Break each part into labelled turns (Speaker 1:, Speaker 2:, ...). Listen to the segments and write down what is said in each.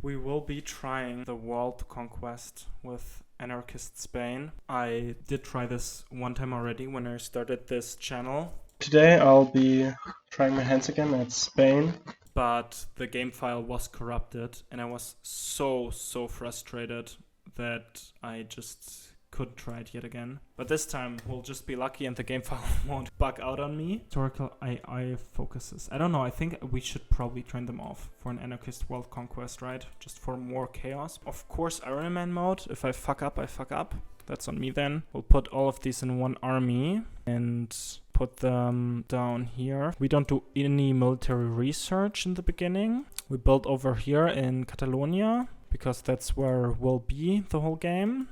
Speaker 1: We will be trying the world conquest with anarchist Spain. I did try this one time already when I started this channel.
Speaker 2: Today I'll be trying my hands again at Spain.
Speaker 1: But the game file was corrupted and I was so frustrated that I just couldn't try it yet again. But this time we'll just be lucky and the game file won't bug out on me. Historical AI focuses. I don't know, I think we should probably turn them off for an anarchist world conquest, right? Just for more chaos. Of course, Iron Man mode. If I fuck up, I fuck up. That's on me then. We'll put all of these in one army and put them down here. We don't do any military research in the beginning. We build over here in Catalonia because that's where we'll be the whole game.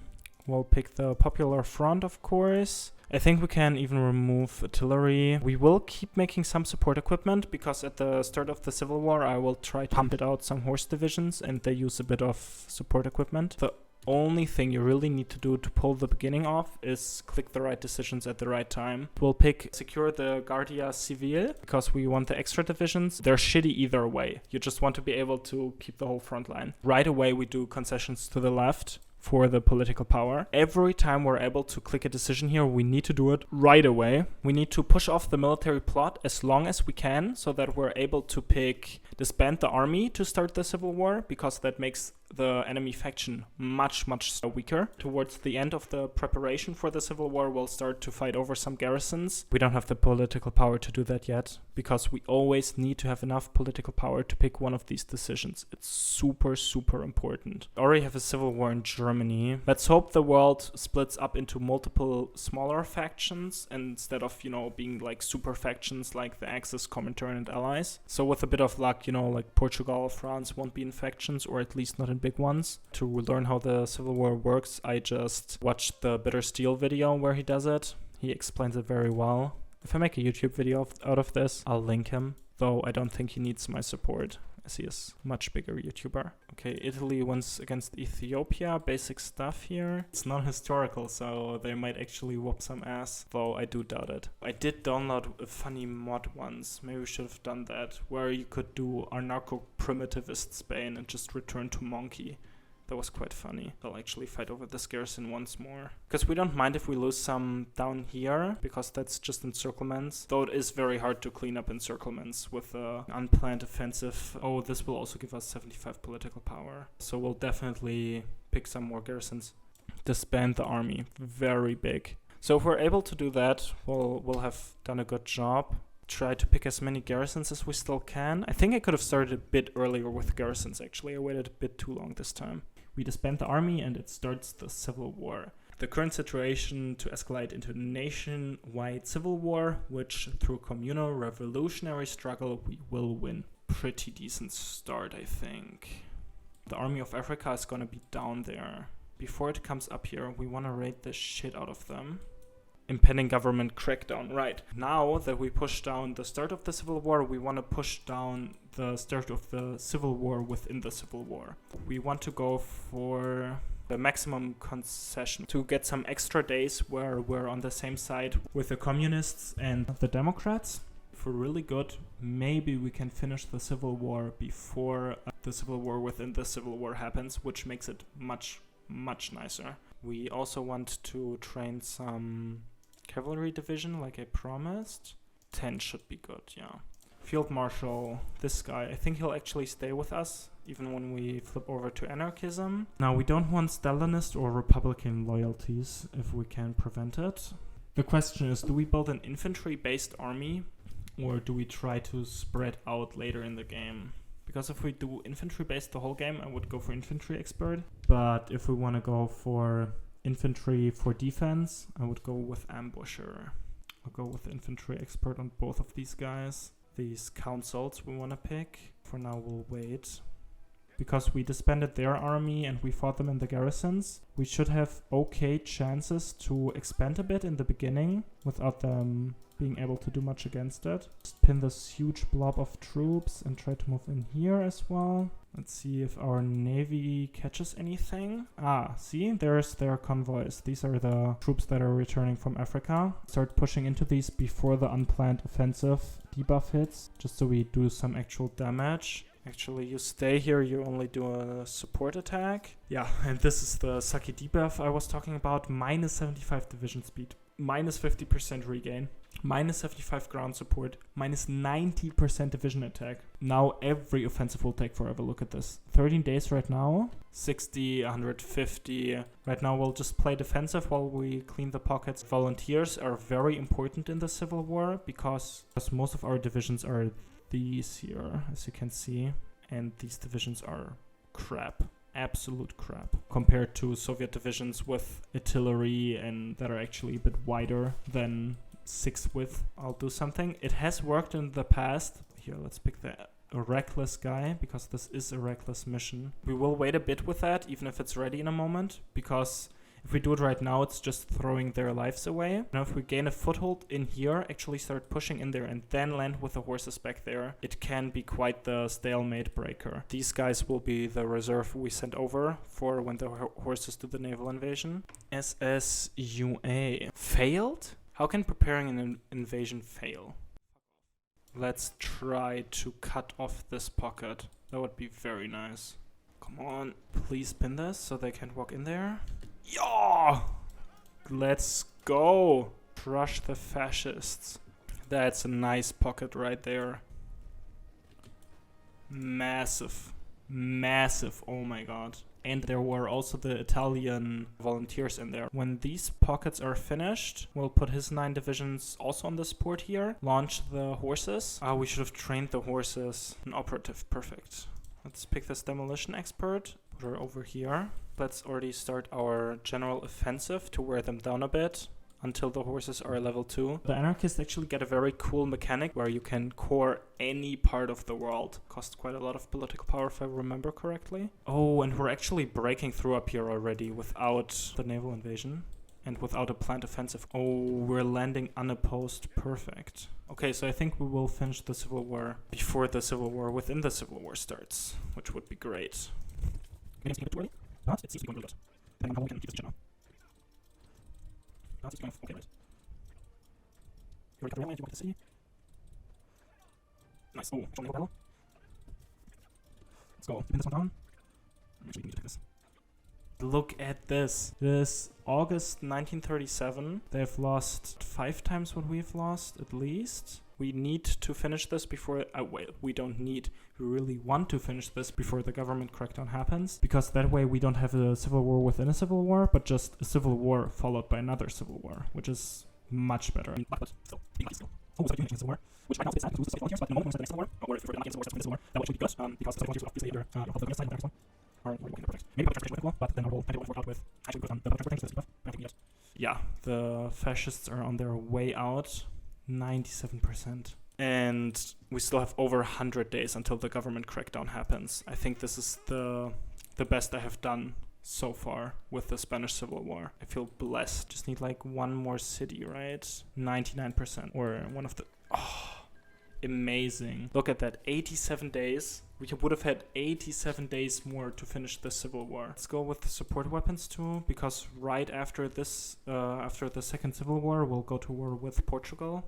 Speaker 1: We'll pick the Popular Front, of course. I think we can even remove artillery. We will keep making some support equipment because at the start of the Civil War I will try to pump it out some horse divisions and they use a bit of support equipment. The only thing you really need to do to pull the beginning off is click the right decisions at the right time. We'll pick secure the Guardia Civil because we want the extra divisions. They're shitty either way. You just want to be able to keep the whole front line. Right away we do concessions to the left for the political power. Every time we're able to click a decision here, we need to do it right away. We need to push off the military plot as long as we can so that we're able to disband the army to start the civil war because that makes the enemy faction much weaker. Towards the end of the preparation for the civil war, we'll start to fight over some garrisons. We don't have the political power to do that yet because we always need to have enough political power to pick one of these decisions. It's super important. I already have a civil war in Germany. Let's hope the world splits up into multiple smaller factions instead of, being like super factions like the Axis, Comintern and Allies. So with a bit of luck, like Portugal, France won't be in factions, or at least not in big ones. To learn how the civil war works, I just watched the Bitter Steel video where he does it. He explains it very well. If I make a YouTube video out of this, I'll link him, though I don't think he needs my support as he is a much bigger YouTuber. Okay, Italy wins against Ethiopia. Basic stuff here. It's not historical, so they might actually whoop some ass, though I do doubt it. I did download a funny mod once. Maybe we should have done that, where you could do anarcho-primitivist Spain and just return to Monkey. That was quite funny. They'll actually fight over this garrison once more. Because we don't mind if we lose some down here, because that's just encirclements. Though it is very hard to clean up encirclements with an unplanned offensive. Oh, this will also give us 75 political power. So we'll definitely pick some more garrisons. Disband the army. Very big. So if we're able to do that, we'll have done a good job. Try to pick as many garrisons as we still can. I think I could have started a bit earlier with garrisons, actually. I waited a bit too long this time. We disband the army and it starts the civil war. The current situation to escalate into a nationwide civil war, which through communal revolutionary struggle we will win. Pretty decent start, I think. The army of Africa is gonna be down there. Before it comes up here, we wanna raid the shit out of them. Impending government crackdown. Right. Now that we push down the start of the civil war, we want to push down the start of the civil war within the civil war. We want to go for the maximum concession to get some extra days where we're on the same side with the communists and the Democrats. If we're really good, maybe we can finish the civil war before the civil war within the civil war happens, which makes it much nicer. We also want to train some cavalry division like I promised. 10 should be good, yeah. Field Marshal, this guy, I think he'll actually stay with us even when we flip over to anarchism. Now we don't want Stalinist or Republican loyalties if we can prevent it. The question is, do we build an infantry-based army or do we try to spread out later in the game? Because if we do infantry-based the whole game, I would go for infantry expert. But if we want to go for infantry for defense, I would go with ambusher. I'll go with infantry expert on both of these guys. These councils we want to pick. For now we'll wait. Because we disbanded their army and we fought them in the garrisons, we should have okay chances to expand a bit in the beginning without them being able to do much against it. Just pin this huge blob of troops and try to move in here as well. Let's see if our navy catches anything. Ah, see, there's their convoys. These are the troops that are returning from Africa. Start pushing into these before the unplanned offensive debuff hits, just so we do some actual damage. Actually, you stay here, you only do a support attack. Yeah, and this is the Saki debuff I was talking about. Minus 75 division speed, minus 50% regain, minus 75 ground support, minus 90% division attack. Now every offensive will take forever. Look at this. 13 days right now. 60, 150. Right now we'll just play defensive while we clean the pockets. Volunteers are very important in the Civil War because most of our divisions are these here, as you can see, and these divisions are crap, absolute crap, compared to Soviet divisions with artillery and that are actually a bit wider than 6 width. I'll do something. It has worked in the past. Here, let's pick the reckless guy, because this is a reckless mission. We will wait a bit with that, even if it's ready in a moment, because if we do it right now, it's just throwing their lives away. Now, if we gain a foothold in here, actually start pushing in there, and then land with the horses back there, it can be quite the stalemate breaker. These guys will be the reserve we send over for when the horses do the naval invasion. SSUA. Failed? How can preparing an invasion fail? Let's try to cut off this pocket. That would be very nice. Come on. Please pin this so they can't walk in there. Yeah! Let's go! Crush the fascists. That's a nice pocket right there. Massive. Massive. Oh my god. And there were also the Italian volunteers in there. When these pockets are finished, we'll put his 9 divisions also on this port here. Launch the horses. We should have trained the horses. An operative. Perfect. Let's pick this demolition expert. Put her over here. Let's already start our general offensive to wear them down a bit until the horses are level 2. The anarchists actually get a very cool mechanic where you can core any part of the world. Costs quite a lot of political power if I remember correctly. Oh, and we're actually breaking through up here already without the naval invasion and without a planned offensive. Oh, we're landing unopposed. Perfect. Okay, so I think we will finish the Civil War before the Civil War within the Civil War starts, which would be great. Maybe it's a bit too early, but it seems to be going really good. Depending on how we can keep this general. It's going okay, right? You already got the railway, you want to see? Nice. Oh, actually, battle. Let's go. Pin this one down. Actually, we need to take this. Look at this. This August 1937. They've lost 5 times what we've lost, at least. We need to finish this before... well, we don't need. We really want to finish this before the government crackdown happens. Because that way we don't have a civil war within a civil war, but just a civil war followed by another civil war, which is much better. But still, oh, so civil war, which right now is sad because we lose the Soviet volunteers, but in the moment when we start the next civil war, or if we're not getting civil war, the civil war, that will actually be good, because the Soviet volunteers will obviously either help the US side in the next one, or we're working perfect. Maybe public transportation would but then our whole idea will work out with actually good on the public transportation, so that's buff. Yet. Yeah, the fascists are on their way out. 97%. And we still have over 100 days until the government crackdown happens. I think this is the best I have done so far with the Spanish Civil War. I feel blessed. Just need like one more city, right? 99%. Or one of the... Oh, amazing. Look at that. 87 days. We would have had 87 days more to finish the Civil War. Let's go with the support weapons too, because right after this, after the Second Civil War, we'll go to war with Portugal.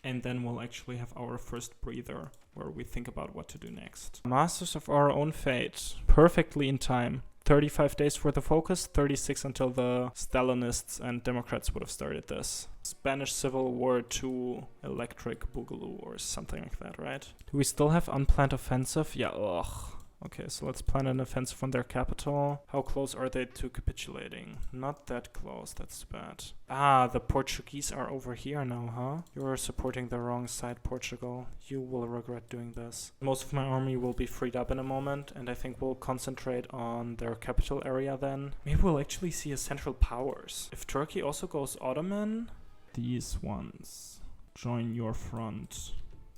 Speaker 1: And then we'll actually have our first breather where we think about what to do next. Masters of our own fate. Perfectly in time. 35 days for the focus, 36 until the Stalinists and Democrats would have started this. Spanish Civil War 2 Electric Boogaloo or something like that, right? Do we still have unplanned offensive? Yeah, ugh. Okay, so let's plan an offensive on their capital. How close are they to capitulating? Not that close, that's bad. Ah, the Portuguese are over here now, huh? You're supporting the wrong side, Portugal. You will regret doing this. Most of my army will be freed up in a moment, and I think we'll concentrate on their capital area then. Maybe we'll actually see a Central Powers. If Turkey also goes Ottoman, these ones join your front.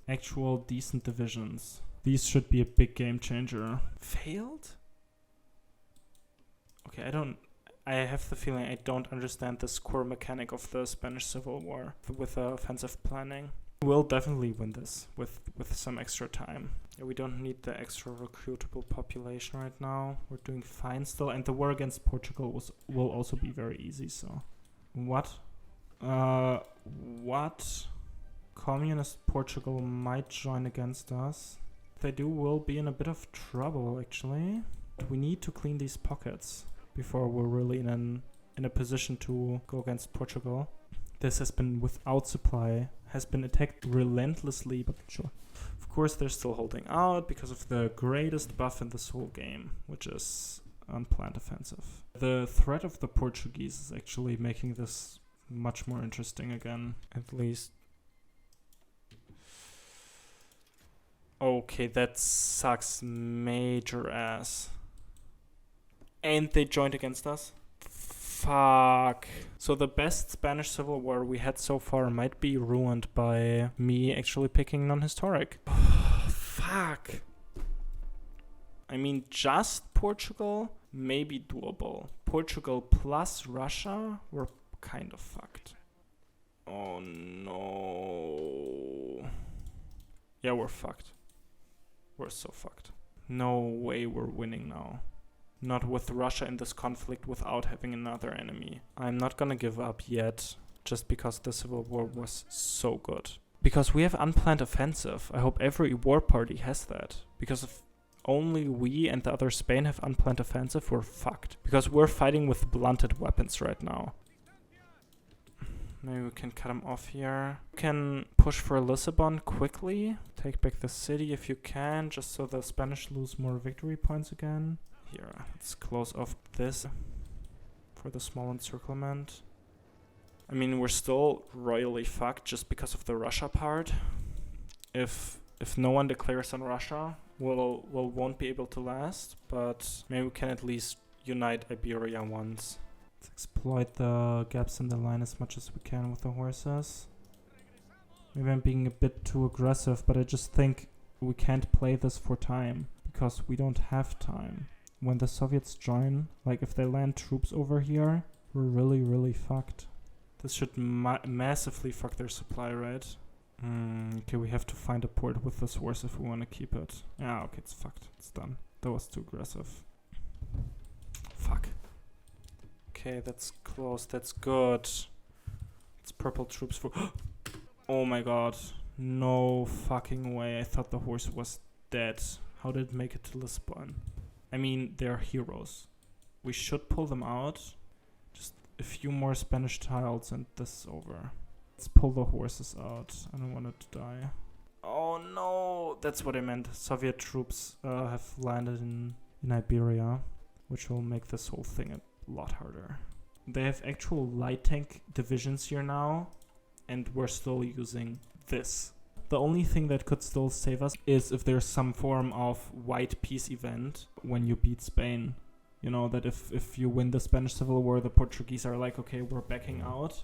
Speaker 1: Actual decent divisions. These should be a big game changer. Failed? Okay, I have the feeling I don't understand this core mechanic of the Spanish Civil War with offensive planning. We'll definitely win this with some extra time. Yeah, we don't need the extra recruitable population right now. We're doing fine still, and the war against Portugal will also be very easy, so... What? What? Communist Portugal might join against us. they do, we'll be in a bit of trouble, actually. We need to clean these pockets before we're really in a position to go against Portugal. This has been without supply, has been attacked relentlessly, but sure. Of course, they're still holding out because of the greatest buff in this whole game, which is unplanned offensive. The threat of the Portuguese is actually making this much more interesting again, at least. Okay, that sucks major ass. And they joined against us? Fuck. So the best Spanish Civil War we had so far might be ruined by me actually picking non-historic. Fuck. I mean, just Portugal, maybe doable. Portugal plus Russia, we're kind of fucked. Oh no. Yeah, we're fucked. We're so fucked. No way we're winning now. Not with Russia in this conflict without having another enemy. I'm not gonna give up yet, just because the Civil War was so good. Because we have unplanned offensive. I hope every war party has that. Because if only we and the other Spain have unplanned offensive, we're fucked. Because we're fighting with blunted weapons right now. Maybe we can cut him off here. We can push for Lisbon quickly. Take back the city if you can, just so the Spanish lose more victory points again. Here, let's close off this for the small encirclement. I mean, we're still royally fucked just because of the Russia part. If no one declares on Russia, we'll won't be able to last, but maybe we can at least unite Iberia once. Let's exploit the gaps in the line as much as we can with the horses. Maybe I'm being a bit too aggressive, but I just think we can't play this for time, because we don't have time. When the Soviets join, like if they land troops over here, we're really, really fucked. This should massively fuck their supply rate. Okay, we have to find a port with this horse if we want to keep it. Yeah, okay, it's fucked. It's done. That was too aggressive. Fuck. Okay, that's close. That's good. It's purple troops for... Oh my god. No fucking way. I thought the horse was dead. How did it make it to Lisbon? I mean, they're heroes. We should pull them out. Just a few more Spanish tiles and this is over. Let's pull the horses out. I don't want it to die. Oh no! That's what I meant. Soviet troops have landed in Iberia, which will make this whole thing a lot harder. They have actual light tank divisions here now, and we're still using this. The only thing that could still save us is if there's some form of white peace event when you beat Spain. You know, that if you win the Spanish Civil War, the Portuguese are like, okay, we're backing out.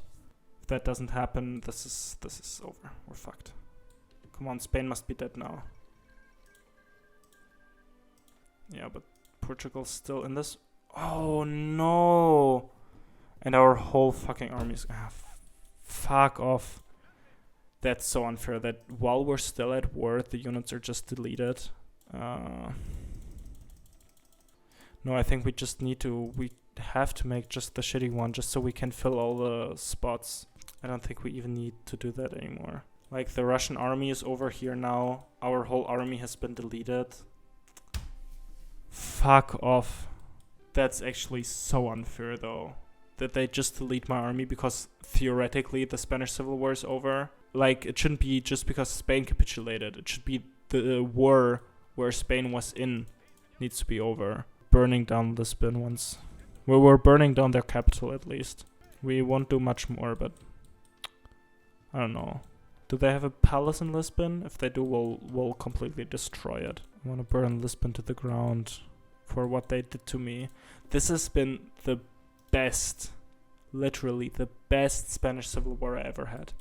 Speaker 1: If that doesn't happen, this is over. We're fucked. Come on, Spain must be dead now. Yeah, but Portugal's still in this. Oh no! And our whole fucking army's... fuck off. That's so unfair that while we're still at war, the units are just deleted. No, I think we just need to... We have to make just the shitty one just so we can fill all the spots. I don't think we even need to do that anymore. Like, the Russian army is over here now. Our whole army has been deleted. Fuck off. That's actually so unfair, though. That they just delete my army because theoretically the Spanish Civil War is over. Like, it shouldn't be just because Spain capitulated. It should be the war where Spain was in needs to be over. Burning down Lisbon once. Well, we're burning down their capital at least. We won't do much more, but I don't know. Do they have a palace in Lisbon? If they do, we'll completely destroy it. I want to burn Lisbon to the ground for what they did to me. This has been the best, literally the best Spanish Civil War I ever had.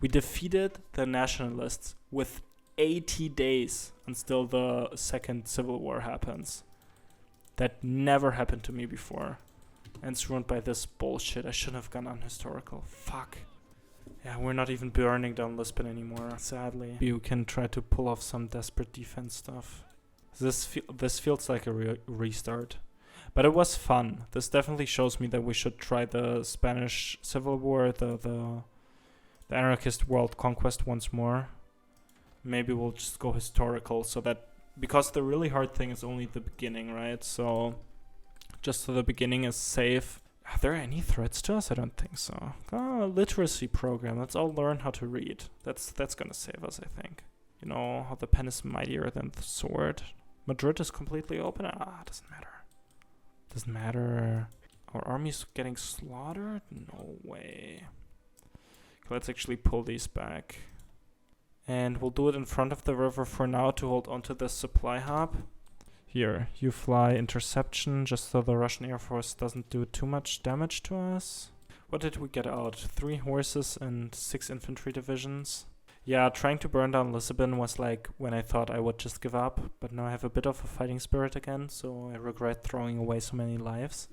Speaker 1: We defeated the Nationalists with 80 days until the second Civil War happens. That never happened to me before. And it's ruined by this bullshit. I shouldn't have gone unhistorical. Fuck. Yeah, we're not even burning down Lisbon anymore, sadly. You can try to pull off some desperate defense stuff. This feels like a restart. But it was fun. This definitely shows me that we should try the Spanish Civil War, the anarchist world conquest once more. maybe we'll just go historical, so that, because the really hard thing is only the beginning, right? So just so the beginning is safe. Are there any threats to us? I don't think so. Oh, literacy program. Let's all learn how to read. That's gonna save us, I think. You know, how the pen is mightier than the sword. Madrid is completely open. Doesn't matter. Doesn't matter. Our army's getting slaughtered? No way. Okay, let's actually pull these back. And we'll do it in front of the river for now to hold onto the supply hub. Here, you fly interception, just so the Russian Air Force doesn't do too much damage to us. What did we get out? 3 horses and 6 infantry divisions. Yeah, trying to burn down Lisbon was like when I thought I would just give up, but now I have a bit of a fighting spirit again, so I regret throwing away so many lives.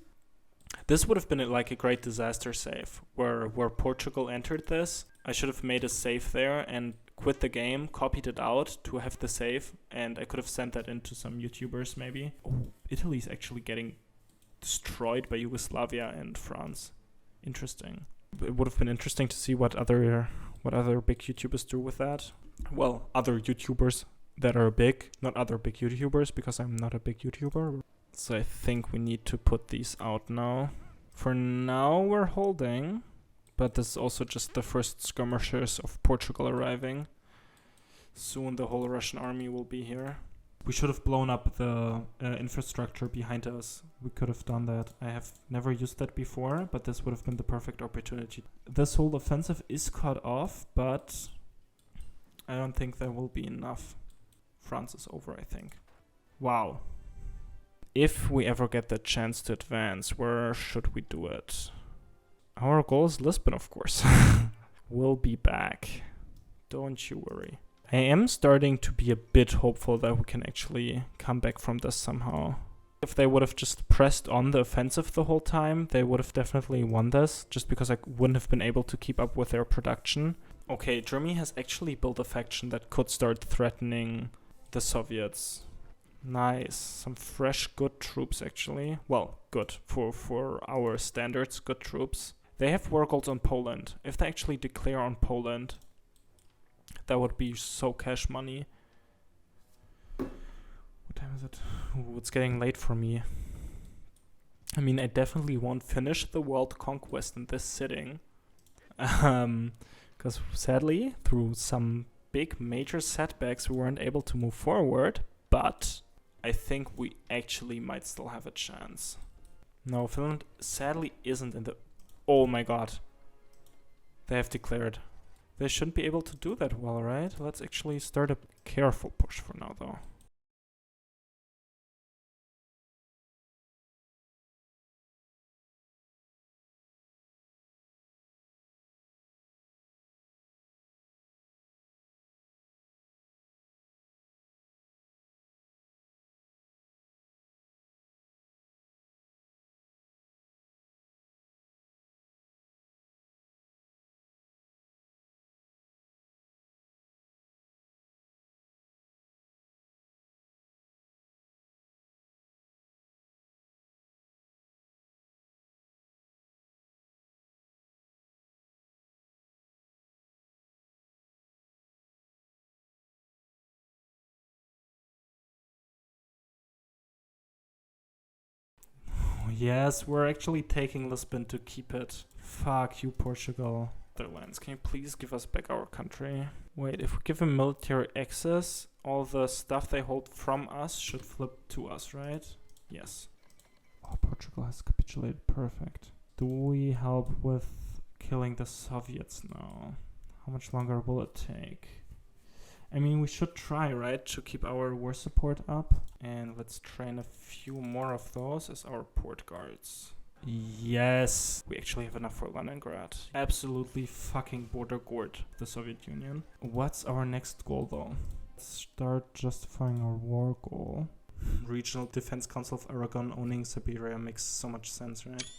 Speaker 1: This would have been like a great disaster save, where Portugal entered this. I should have made a save there and quit the game, copied it out to have the save, and I could have sent that into some YouTubers maybe. Oh, Italy's actually getting destroyed by Yugoslavia and France. Interesting. It would have been interesting to see what other big YouTubers do with that. Well, other YouTubers that are big, not other big YouTubers, because I'm not a big YouTuber. So I think we need to put these out now. For now, we're holding, but this is also just the first skirmishers of Portugal arriving. Soon the whole Russian army will be here. We should have blown up the infrastructure behind us. We could have done that. I have never used that before, but this would have been the perfect opportunity. This whole offensive is cut off, but I don't think there will be enough. France is over, I think. Wow. If we ever get the chance to advance, where should we do it? Our goal is Lisbon, of course. We'll be back. Don't you worry. I am starting to be a bit hopeful that we can actually come back from this somehow. If they would have just pressed on the offensive the whole time, they would have definitely won this, just because I wouldn't have been able to keep up with their production. Okay, Germany has actually built a faction that could start threatening the Soviets. Nice. Some fresh, good troops, actually. Well, good. For our standards, good troops. They have war goals on Poland. If they actually declare on Poland, that would be so cash money. What time is it? Ooh, it's getting late for me. I mean, I definitely won't finish the world conquest in this sitting. Because sadly, through some big major setbacks, we weren't able to move forward. But I think we actually might still have a chance. No, Finland sadly isn't in the... Oh my god. They have declared. They shouldn't be able to do that well, right? Let's actually start a careful push for now, though. Yes, we're actually taking Lisbon to keep it. Fuck you, Portugal. Netherlands, can you please give us back our country? Wait, if we give them military access, all the stuff they hold from us should flip to us, right? Yes. Oh, Portugal has capitulated. Perfect. Do we help with killing the Soviets now? How much longer will it take? I mean, we should try, right, to keep our war support up. And let's train a few more of those as our port guards. Yes, we actually have enough for Leningrad. Absolutely fucking border guard the Soviet Union. What's our next goal, though? Let's start justifying our war goal. Regional Defense Council of Aragon owning Siberia makes so much sense, right?